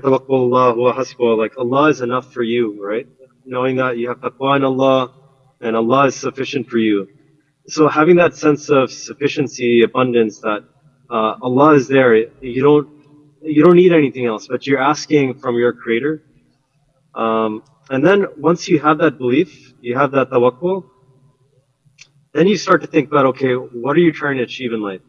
Tawakkul wa hasbuh, like Allah is enough for you, right? Knowing that you have taqwa in Allah and Allah is sufficient for you. So having that sense of sufficiency, abundance, that Allah is there, you don't need anything else, but you're asking from your Creator. And then once you have that belief, you have that tawakkul, then you start to think about, okay, what are you trying to achieve in life?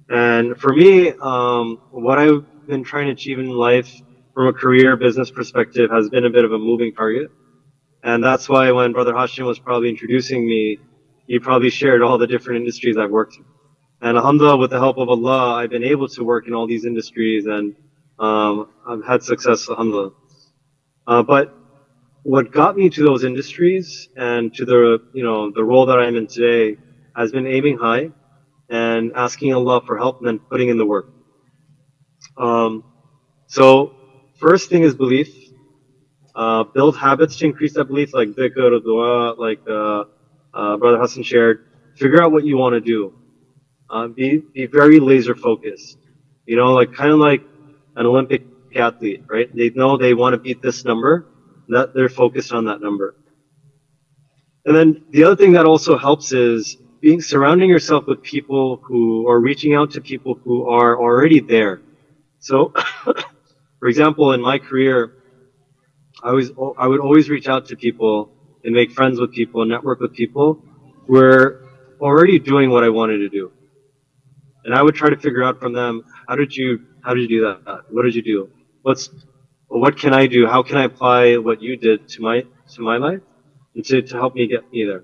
And for me, what I've been trying to achieve in life from a career business perspective has been a bit of a moving target. And that's why when Brother Hashim was probably introducing me, he probably shared all the different industries I've worked in. And alhamdulillah, with the help of Allah, I've been able to work in all these industries and I've had success, alhamdulillah. But what got me to those industries and to the role that I'm in today has been aiming high and asking Allah for help and then putting in the work. So first thing is belief. Build habits to increase that belief, like dhikr, dua, like Brother Hassan shared. Figure out what you want to do. Be very laser focused. Like kind of like an Olympic athlete, right? They know they want to beat this number, that they're focused on that number. And then the other thing that also helps is surrounding yourself with people who are reaching out to people who are already there. So, for example, in my career, I would always reach out to people and make friends with people and network with people who were already doing what I wanted to do. And I would try to figure out from them, how did you do that? What did you do? What can I do? How can I apply what you did to my life and to help me get me there?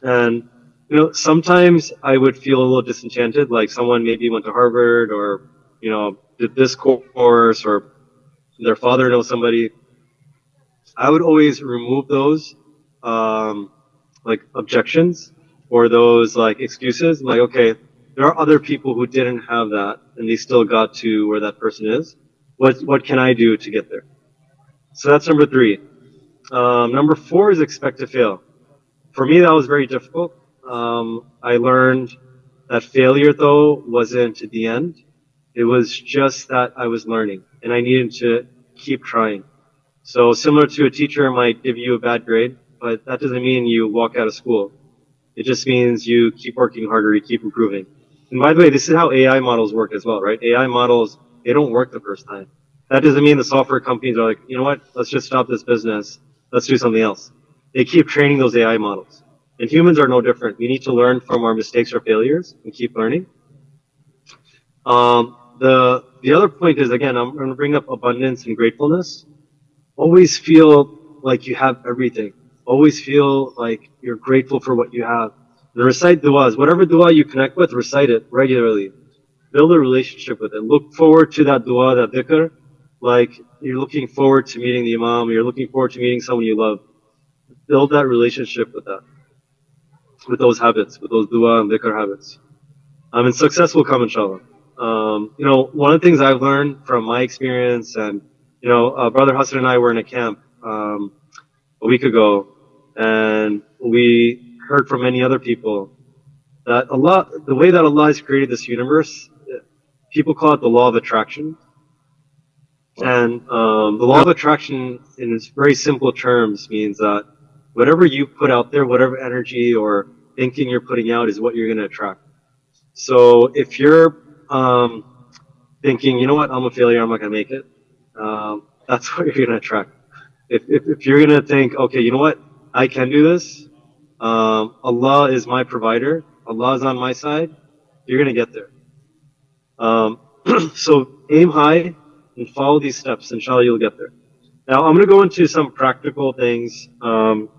And sometimes I would feel a little disenchanted, like someone maybe went to Harvard or did this course, or their father knows somebody. I would always remove those like objections or those like excuses. Like, okay, there are other people who didn't have that and they still got to where that person is. What can I do to get there? So that's number 3. Number 4 is expect to fail. For me, that was very difficult. I learned that failure, though, wasn't the end. It was just that I was learning and I needed to keep trying. So similar to a teacher might give you a bad grade, but that doesn't mean you walk out of school. It just means you keep working harder, you keep improving. And by the way, this is how AI models work as well, right? AI models, they don't work the first time. That doesn't mean the software companies are like, you know what, let's just stop this business, let's do something else. They keep training those AI models. And humans are no different. We need to learn from our mistakes or failures and keep learning. The other point is, again, I'm going to bring up abundance and gratefulness. Always feel like you have everything. Always feel like you're grateful for what you have. And recite du'as. Whatever dua you connect with, recite it regularly. Build a relationship with it. Look forward to that dua, that dhikr, like you're looking forward to meeting the imam, you're looking forward to meeting someone you love. Build that relationship with that, with those habits, with those dua and dhikr habits. And success will come, inshallah. One of the things I've learned from my experience, and Brother Hassan and I were in a camp a week ago, and we heard from many other people that Allah, the way that Allah has created this universe, people call it the law of attraction. And the law of attraction, in its very simple terms, means that whatever you put out there, whatever energy or thinking you're putting out, is what you're going to attract. So if you're thinking, you know what, I'm a failure, I'm not going to make it, that's what you're going to attract. If you're going to think, okay, you know what, I can do this, Allah is my provider, Allah is on my side, you're going to get there. So aim high and follow these steps, inshallah you'll get there. Now I'm going to go into some practical things. I'm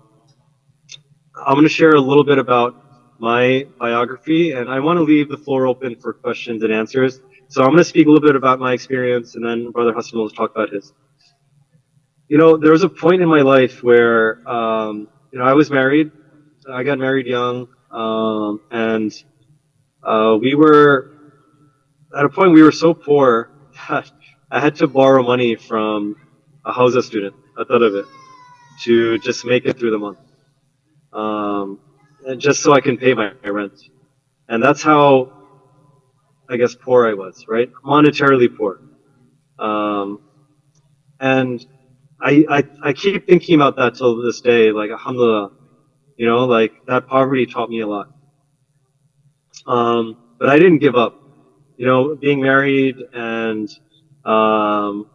going to share a little bit about my biography, and I want to leave the floor open for questions and answers. So I'm going to speak a little bit about my experience, and then Brother Hassan will talk about his. There was a point in my life where, I was married. I got married young, and we were, at a point we were so poor that I had to borrow money from a Hausa student, a Talibah, to just make it through the month. And just so I can pay my rent. And that's how, I guess, poor I was, right? Monetarily poor. And I keep thinking about that till this day, like, alhamdulillah, like that poverty taught me a lot. But I didn't give up. Being married and, um,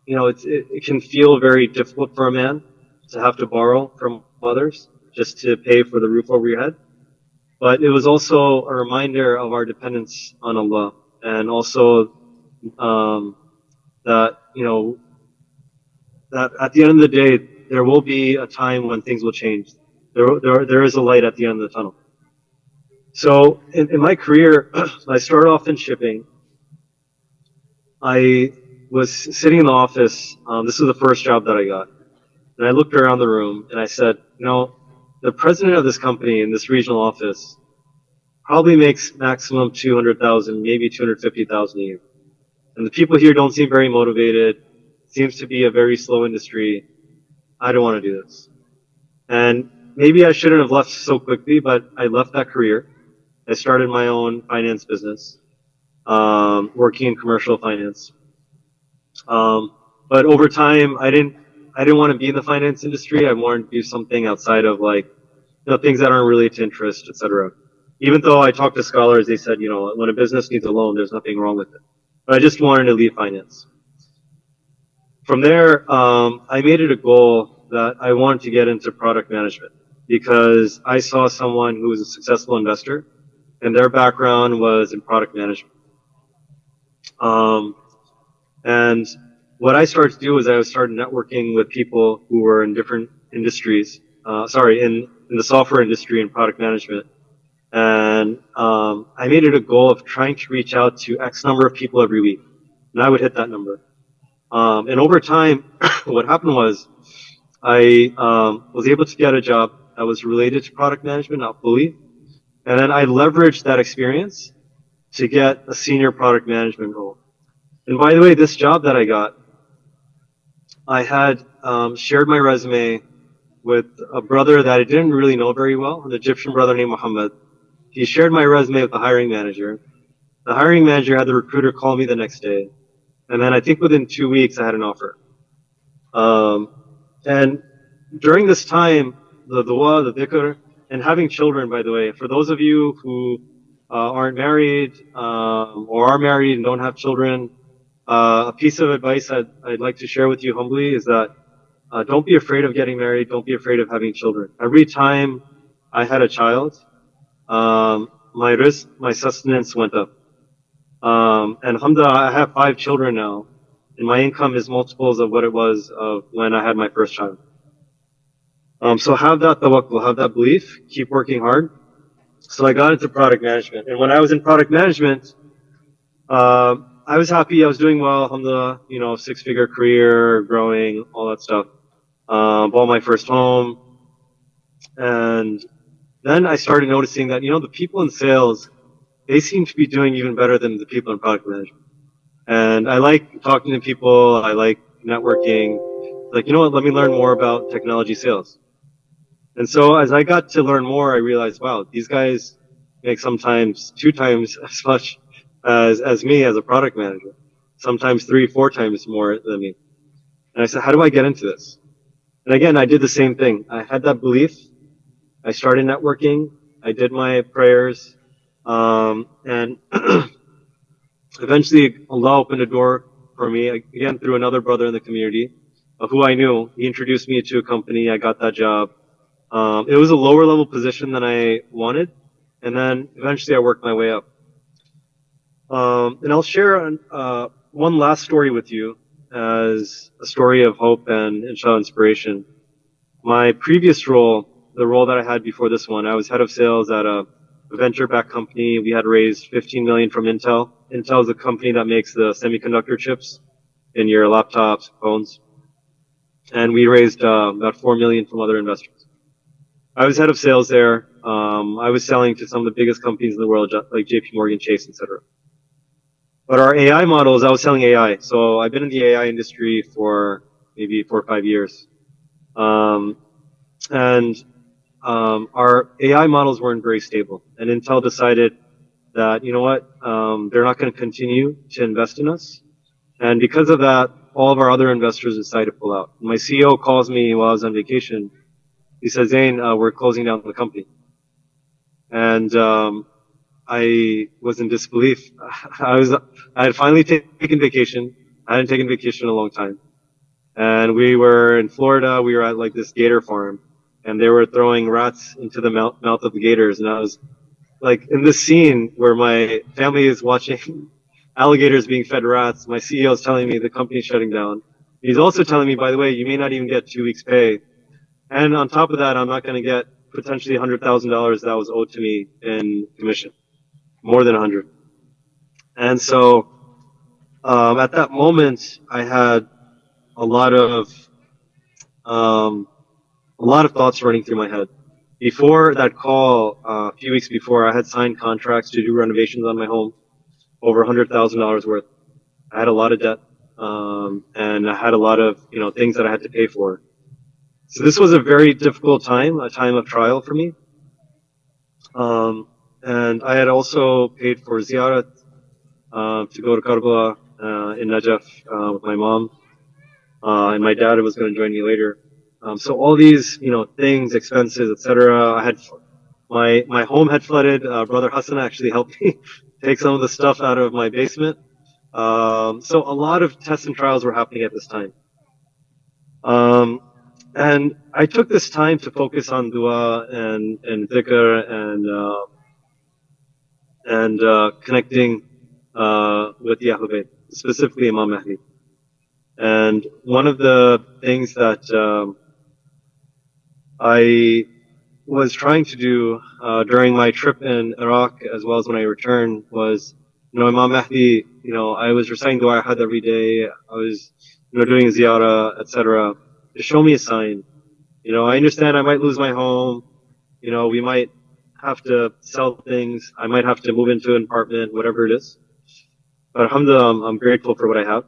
it can feel very difficult for a man to have to borrow from others just to pay for the roof over your head. But it was also a reminder of our dependence on Allah, and also um, that that at the end of the day there will be a time when things will change. There is a light at the end of the tunnel. So in my career, I started off in shipping. I was sitting in the office. This was the first job that I got, and I looked around the room and I said, the president of this company in this regional office probably makes maximum 200,000, maybe 250,000 a year. And the people here don't seem very motivated. Seems to be a very slow industry. I don't want to do this. And maybe I shouldn't have left so quickly, but I left that career. I started my own finance business, working in commercial finance. But over time, I didn't want to be in the finance industry. I wanted to do something outside of, like, things that aren't related to interest, etc. Even though I talked to scholars, they said, when a business needs a loan, there's nothing wrong with it. But I just wanted to leave finance. From there, I made it a goal that I wanted to get into product management because I saw someone who was a successful investor, and their background was in product management. And what I started to do was I started networking with people who were in different industries. In the software industry and product management. And I made it a goal of trying to reach out to X number of people every week, and I would hit that number. And over time, what happened was I was able to get a job that was related to product management, not fully, and then I leveraged that experience to get a senior product management role. And by the way, this job that I got, I had shared my resume with a brother that I didn't really know very well, an Egyptian brother named Muhammad. He shared my resume with the hiring manager. The hiring manager had the recruiter call me the next day. And then I think within 2 weeks, I had an offer. And during this time, the dua, the dhikr, and having children, by the way, for those of you who aren't married or are married and don't have children, a piece of advice I'd like to share with you humbly is that don't be afraid of getting married. Don't be afraid of having children. Every time I had a child, my risk, my sustenance went up. And alhamdulillah, I have 5 children now, and my income is multiples of what it was of when I had my first child. So have that tawakkul, have that belief, keep working hard. So I got into product management, and when I was in product management, I was happy, I was doing well, alhamdulillah, 6-figure career, growing, all that stuff. Bought my first home, and then I started noticing that, the people in sales, they seem to be doing even better than the people in product management. And I like talking to people, I like networking. Like, what, let me learn more about technology sales. And so as I got to learn more, I realized, wow, these guys make sometimes 2 times as much as me as a product manager, sometimes 3, 4 times more than me. And I said, how do I get into this? And again, I did the same thing. I had that belief. I started networking. I did my prayers. And eventually Allah opened a door for me, again, through another brother in the community who I knew. He introduced me to a company. I got that job. It was a lower level position than I wanted. And then eventually I worked my way up. And I'll share one last story with you as a story of hope and inshallah inspiration. My previous role, the role that I had before this one, I was head of sales at a venture-backed company. We had raised 15 million from Intel. Intel is a company that makes the semiconductor chips in your laptops, phones. And we raised about 4 million from other investors. I was head of sales there. I was selling to some of the biggest companies in the world, like JP Morgan Chase, etc. But our AI models, I was selling AI. So I've been in the AI industry for maybe 4 or 5 years. Our AI models weren't very stable. And Intel decided that, they're not going to continue to invest in us. And because of that, all of our other investors decided to pull out. My CEO calls me while I was on vacation. He says, Zain, we're closing down the company. And I was in disbelief. I had finally taken vacation. I hadn't taken vacation in a long time. And we were in Florida. We were at like this gator farm, and they were throwing rats into the mouth of the gators. And I was like in this scene where my family is watching alligators being fed rats. My CEO is telling me the company's shutting down. He's also telling me, by the way, you may not even get 2 weeks pay. And on top of that, I'm not going to get potentially $100,000 that was owed to me in commission, more than 100. And so at that moment, I had a lot of thoughts running through my head. Before that call, a few weeks before, I had signed contracts to do renovations on my home, over $100,000 worth. I had a lot of debt, and I had a lot of things that I had to pay for. So this was a very difficult time, a time of trial for me. And I had also paid for ziyarat to go to Karbala in Najaf with my mom, and my dad was going to join me later. So all these things, expenses, etc. I had my home had flooded. Brother Hassan actually helped me take some of the stuff out of my basement. So a lot of tests and trials were happening at this time. And I took this time to focus on dua and dhikr and connecting with the Ahlul Bayt, specifically Imam Mahdi. And one of the things that I was trying to do during my trip in Iraq, as well as when I returned, was, Imam Mahdi, I was reciting dua ahad every day. I was, doing ziyarah, etc. To show me a sign. I understand I might lose my home. We might have to sell things. I might have to move into an apartment, whatever it is. But alhamdulillah, I'm grateful for what I have.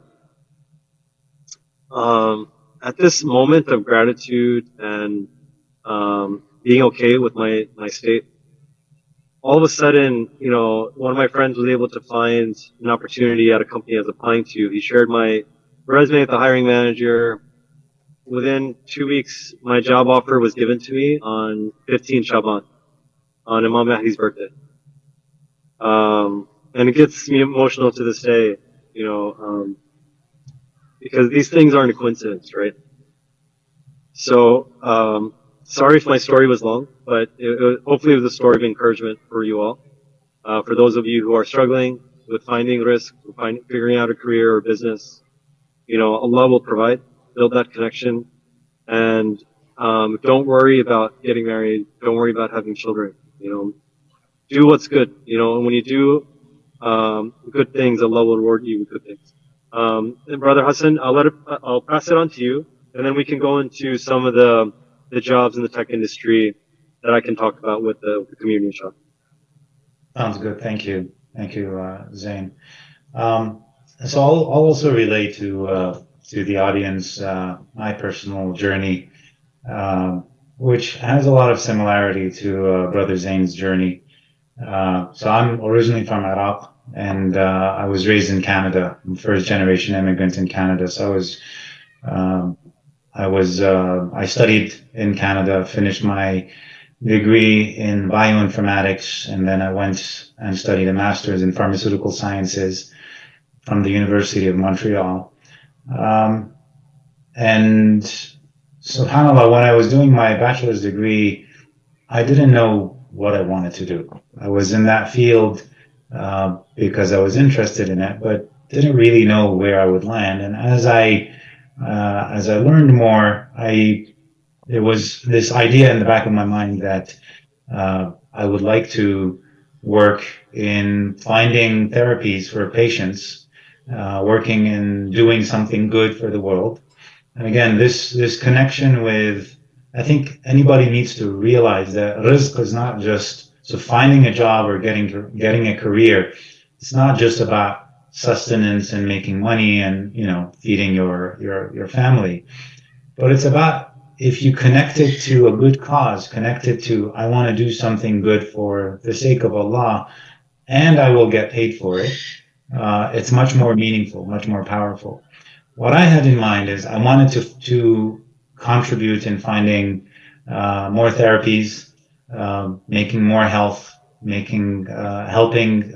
At this moment of gratitude and being okay with my state, all of a sudden, one of my friends was able to find an opportunity at a company I was applying to. He shared my resume with the hiring manager. Within 2 weeks, my job offer was given to me on 15 Shaban, on Imam Mahdi's birthday. And it gets me emotional to this day, because these things aren't a coincidence, right? So, sorry if my story was long, but hopefully it was a story of encouragement for you all. For those of you who are struggling with finding risk, figuring out a career or business, Allah will provide. Build that connection, and don't worry about getting married. Don't worry about having children. Do what's good. And when you do good things, Allah will reward you with good things. And Brother Hassan, I'll pass it on to you, and then we can go into some of the jobs in the tech industry that I can talk about with the community, inshallah. Sounds good. Thank you, Zain. So I'll also relate to the audience my personal journey, which has a lot of similarity to Brother Zain's journey. So I'm originally from Iraq, and I was raised in Canada. I'm first generation immigrant in Canada. So I studied in Canada, finished my degree in bioinformatics, and then I went and studied a master's in pharmaceutical sciences from the University of Montreal. And subhanAllah, when I was doing my bachelor's degree, I didn't know what I wanted to do. I was in that field because I was interested in it, but didn't really know where I would land. And as I learned more, there was this idea in the back of my mind that I would like to work in finding therapies for patients, working in doing something good for the world. And again, this connection with, I think anybody needs to realize that rizq is not just, so finding a job or getting a career, it's not just about sustenance and making money and feeding your family, but it's about, if you connect it to a good cause, connect it to, I want to do something good for the sake of Allah, and I will get paid for it, it's much more meaningful, much more powerful. what I had in mind is I wanted to contribute in finding more therapies, making more health, making helping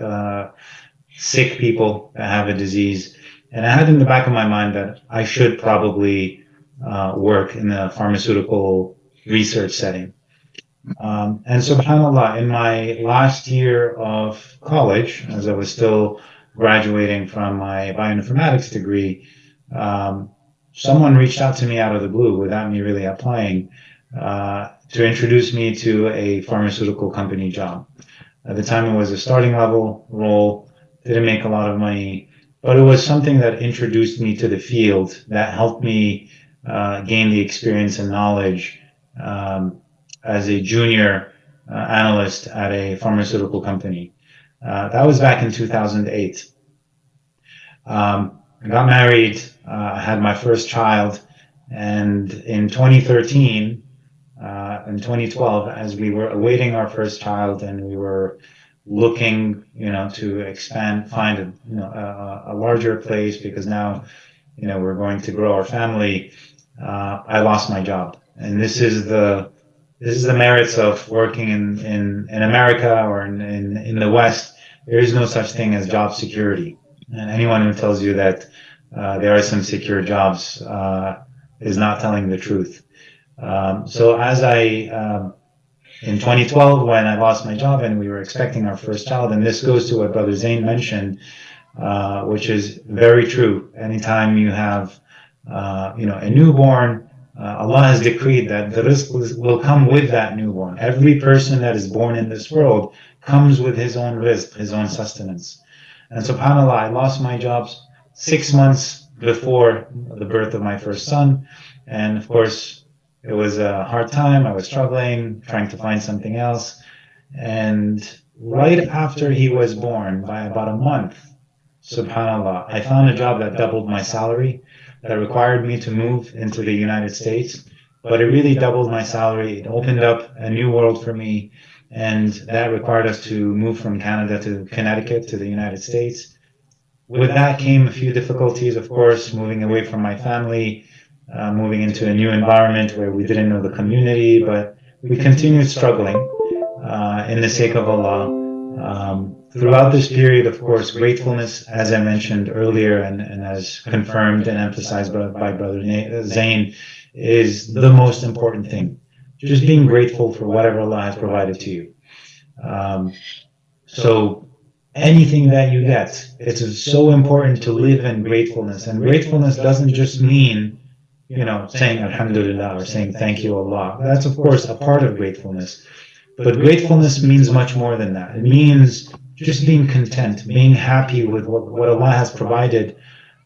sick people that have a disease. And I had in the back of my mind that I should probably work in a pharmaceutical research setting. And subhanAllah, in my last year of college, as I was still graduating from my bioinformatics degree, um, someone reached out to me out of the blue without me really applying to introduce me to a pharmaceutical company job. At the time, it was a starting level role, didn't make a lot of money, but it was something that introduced me to the field that helped me gain the experience and knowledge as a junior analyst at a pharmaceutical company. That was back in 2008. I got married, had my first child, and in 2013, in 2012, as we were awaiting our first child and we were looking, to expand, find a larger place because now, we're going to grow our family. I lost my job, and this is the merits of working in America or in the West. There is no such thing as job security. And anyone who tells you that there are some secure jobs is not telling the truth. So in 2012, when I lost my job and we were expecting our first child, and this goes to what Brother Zain mentioned, which is very true. Anytime you have, a newborn, Allah has decreed that the rizq will come with that newborn. Every person that is born in this world comes with his own rizq, his own sustenance. And subhanAllah, I lost my job 6 months before the birth of my first son. And of course, it was a hard time. I was struggling, trying to find something else. And right after he was born, by about a month, subhanAllah, I found a job that doubled my salary, that required me to move into the United States. But it really doubled my salary. It opened up a new world for me. And that required us to move from Canada to Connecticut to the United States. With that came a few difficulties, of course, moving away from my family, moving into a new environment where we didn't know the community, but we continued struggling in the sake of Allah. Throughout this period, of course, gratefulness, as I mentioned earlier and as confirmed and emphasized by Brother Zain, is the most important thing. Just being grateful for whatever Allah has provided to you. So anything that you get, it's so important to live in gratefulness. And gratefulness doesn't just mean, saying Alhamdulillah or saying thank you Allah. That's of course a part of gratefulness. But gratefulness means much more than that. It means just being content, being happy with what Allah has provided,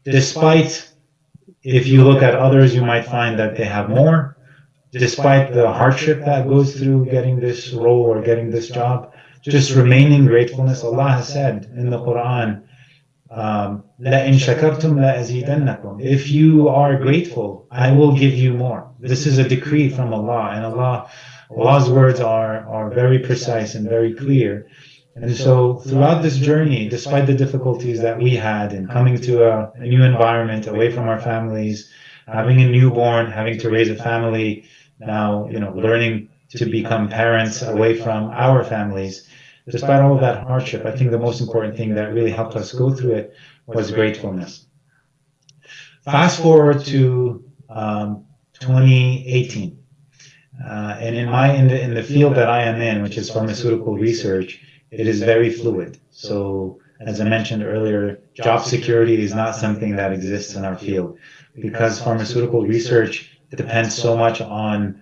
despite, if you look at others, you might find that they have more, despite the hardship that goes through getting this role or getting this job, just remaining gratefulness. Allah has said in the Quran, لَإِن شَكَرْتُمْ لَأَزِيدَنَّكُمْ. If you are grateful, I will give you more. This is a decree from Allah, and Allah's words are very precise and very clear. And so throughout this journey, despite the difficulties that we had in coming to a new environment, away from our families, having a newborn, having to raise a family, now, learning to become parents away from our families, despite all of that hardship, I think the most important thing that really helped us go through it was gratefulness. Fast forward to 2018. And in the field that I am in, which is pharmaceutical research, it is very fluid. So as I mentioned earlier, job security is not something that exists in our field because pharmaceutical research depends so much on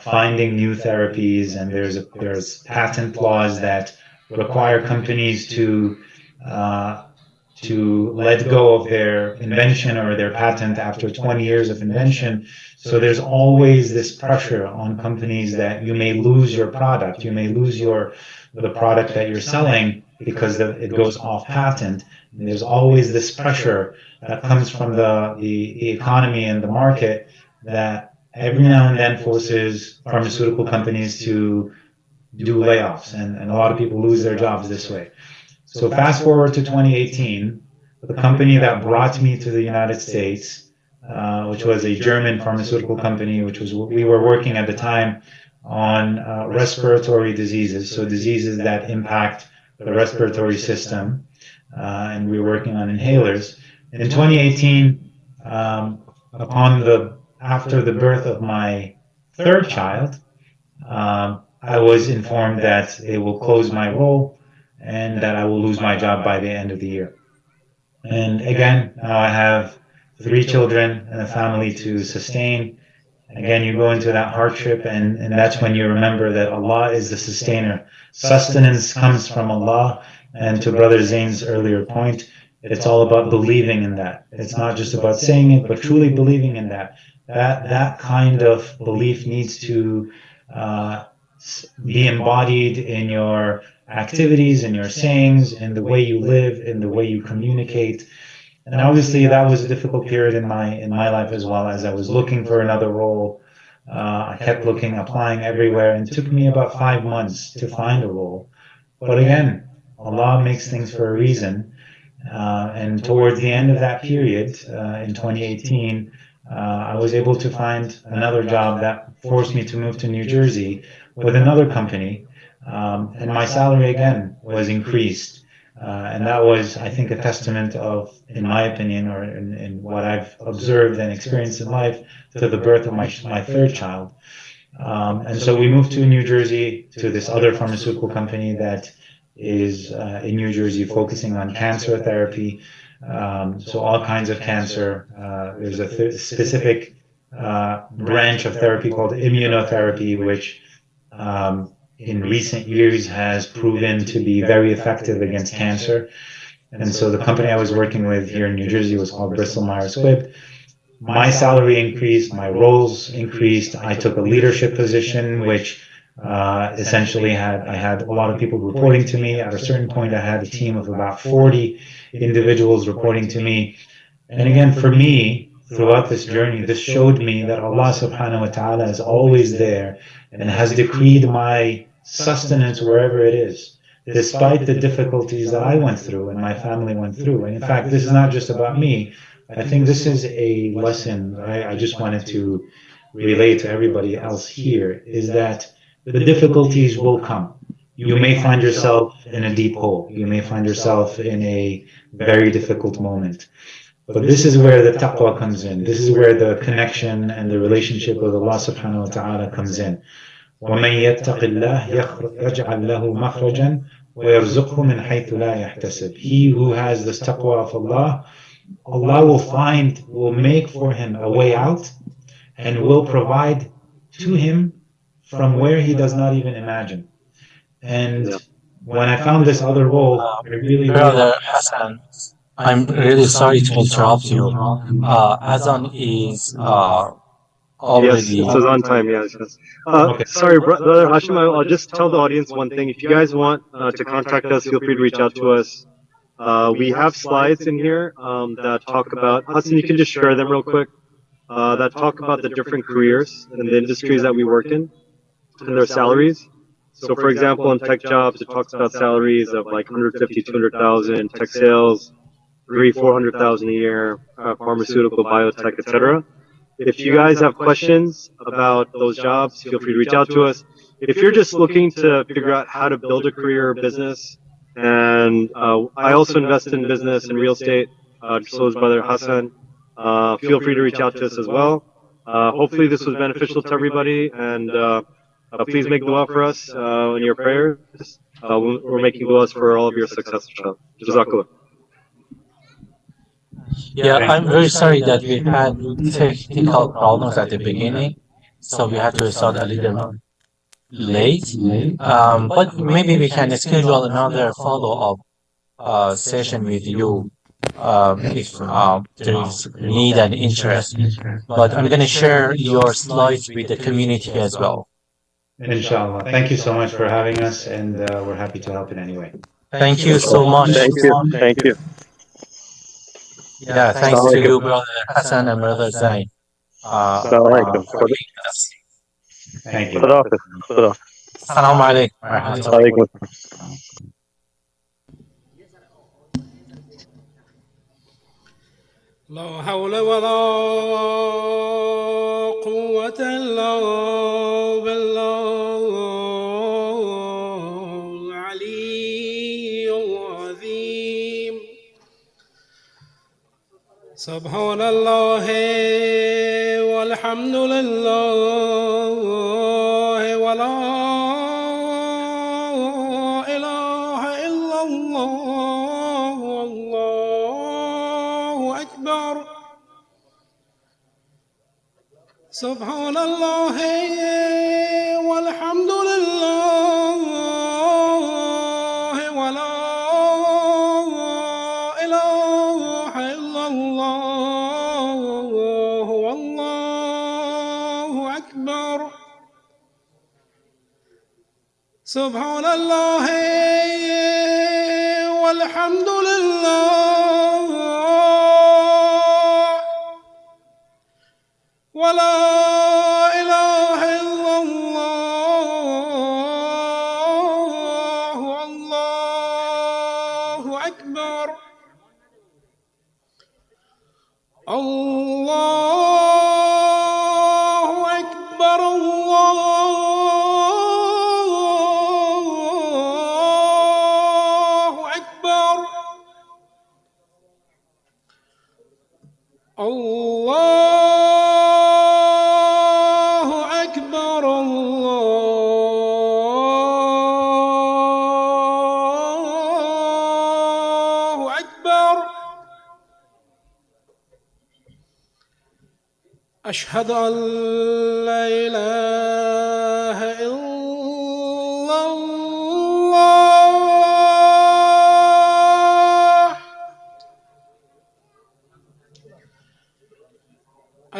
finding new therapies, and there's patent laws that require companies to let go of their invention or their patent after 20 years of invention. So there's always this pressure on companies that you may lose your product, you may lose the product that you're selling because it goes off patent. And there's always this pressure that comes from the economy and the market that every now and then forces pharmaceutical companies to do layoffs, and a lot of people lose their jobs this way. So fast forward to 2018, the company that brought me to the United States, which was a German pharmaceutical company, which was we were working at the time on respiratory diseases, so diseases that impact the respiratory system, and we were working on inhalers. In 2018, upon the after the birth of my third child, I was informed that they will close my role and that I will lose my job by the end of the year. And again, now I have three children and a family to sustain. Again, you go into that hardship, and that's when you remember that Allah is the sustainer. Sustenance comes from Allah. And to Brother Zain's earlier point, it's all about believing in that. It's not just about saying it, but truly believing in that. That kind of belief needs to uh, be embodied in your activities, in your sayings, in the way you live, in the way you communicate. And obviously, that was a difficult period in my life as well, as I was looking for another role. I kept looking, applying everywhere, and it took me about 5 months to find a role. But again, Allah makes things for a reason. And towards the end of that period, in 2018, I was able to find another job that forced me to move to New Jersey with another company. And my salary again was increased. And that was, I think, a testament of, in my opinion, or in what I've observed and experienced in life, to the birth of my third child. And so we moved to New Jersey, to this other pharmaceutical company that is in New Jersey, focusing on cancer therapy. So all kinds of cancer. There's a specific branch of therapy called immunotherapy, which in recent years has proven to be very effective against cancer. And so the company I was working with here in New Jersey was called Bristol Myers Squibb. My salary increased, my roles increased. I took a leadership position, which essentially I had a lot of people reporting to me. At a certain point, I had a team of about 40 individuals reporting to me. And again, for me, throughout this journey, this showed me that Allah subhanahu wa ta'ala is always there and has decreed my sustenance wherever it is, despite the difficulties that I went through and my family went through. And in fact, this is not just about me. I think this is a lesson I just wanted to relay to everybody else here, is that the difficulties will come. You may find yourself in a deep hole. You may find yourself in a very difficult moment. But this is where the taqwa comes in. This is where the connection and the relationship with Allah subhanahu wa ta'ala comes in. وَمَن يَتَّقِ اللَّهِ يَجْعَلْ لَهُ مَخْرَجًا وَيَرْزُقْهُ مِنْ حَيْثُ لَا يَحْتَسِبْ. He who has this taqwa of Allah, Allah will make for him a way out and will provide to him from where he does not even imagine. And when I found this other role, I really Brother realized. Hassan, I'm really sorry to interrupt you. Azan is Yes, already. it's on time. Yes, yes. Okay. Sorry, brother Hashim. I'll just tell the audience one thing. If you guys want to contact us, feel free to reach out to us. We have slides in here that talk about Hassan. You can just share them real quick. That talk about the different careers and the industries that we work in and their salaries. So, for example, in tech jobs, it talks about salaries of like 150, 200,000. Tech sales, 400,000 a year. Pharmaceutical, biotech, etc. If you guys have questions about those jobs, feel free to reach out to us. If you're just looking to figure out how to build a career or business, and I also invest in business and real estate, so does Brother Hassan, feel free to reach out to us as well. Hopefully this was beneficial to everybody, and please make dua for us in your prayers. We're making duas for all of your success, inshallah. Jazakallah. Yeah, I'm very sorry that we had technical problems at the beginning, so we had to start a little late. But maybe we can schedule another follow-up session with you if there is need and interest. But I'm gonna share your slides with the community as well. Inshallah. Thank you so much for having us, and we're happy to help in any way. Thank you so much. Thank you. Thank you. Yeah, thanks to you, brother Hassan and brother Zain, for being with us. Thank you. Assalamu alaikum wa rahmatullah. لا حول ولا قوة إلا بالله العلي العظيم. سبحان الله والحمد لله ولا إله إلا الله والله أكبر. سبحان الله والحمد لله ولا إله إلا الله والله أكبر. سبحان الله والحمد لله ولا إله إلا الله والله أكبر. الله أكبر الله أكبر. الله أكبر الله أكبر. أشهد أن لا إله إلا الله.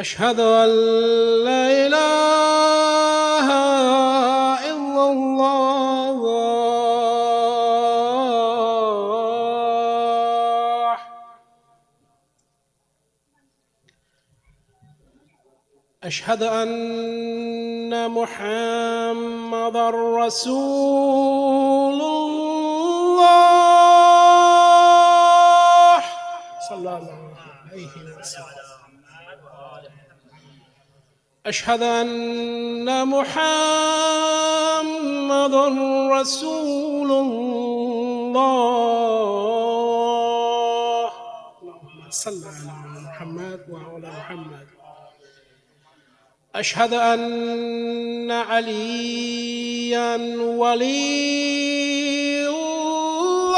أشهد أن لا إله إلا الله. أشهد أن محمدًا رسول الله صلى الله عليه وسلم. أشهد أن محمدًا رسول الله. اللهم صل على محمد وعلى محمد. أشهد أن عليًا ولي الله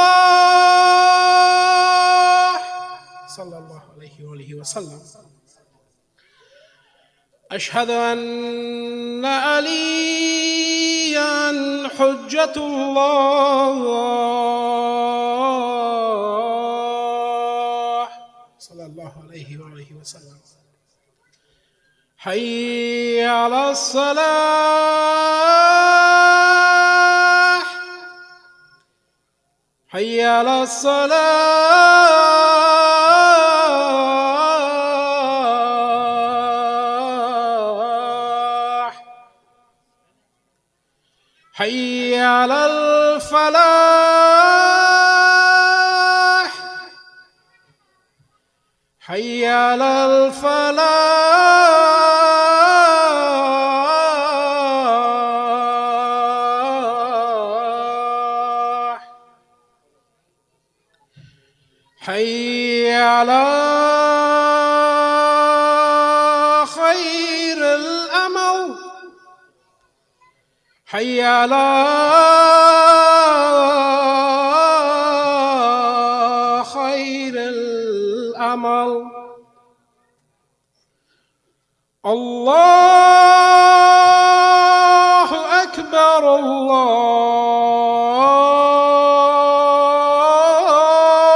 صلى الله عليه وآله وسلم. أشهد أن عليًا حجة الله صلى الله عليه وآله وسلم. حي على الصلاة حي على الصلاة حي على الفلاح حي على الفلاح حي على خير الأمل حي على خير الأمل. الله أكبر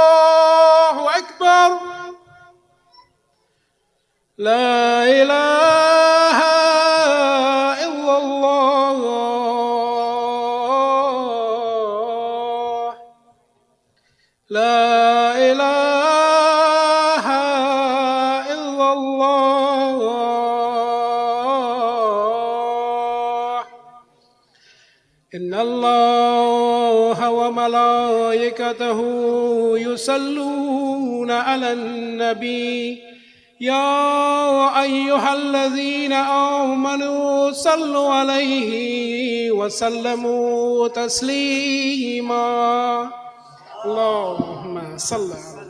الله أكبر. لا إله إلا الله. لا إله إلا الله. إن الله وملائكته يصلون يصلون على النبي يا أيها الذين آمنوا صلوا عليه وسلموا تسليما اللهم صل على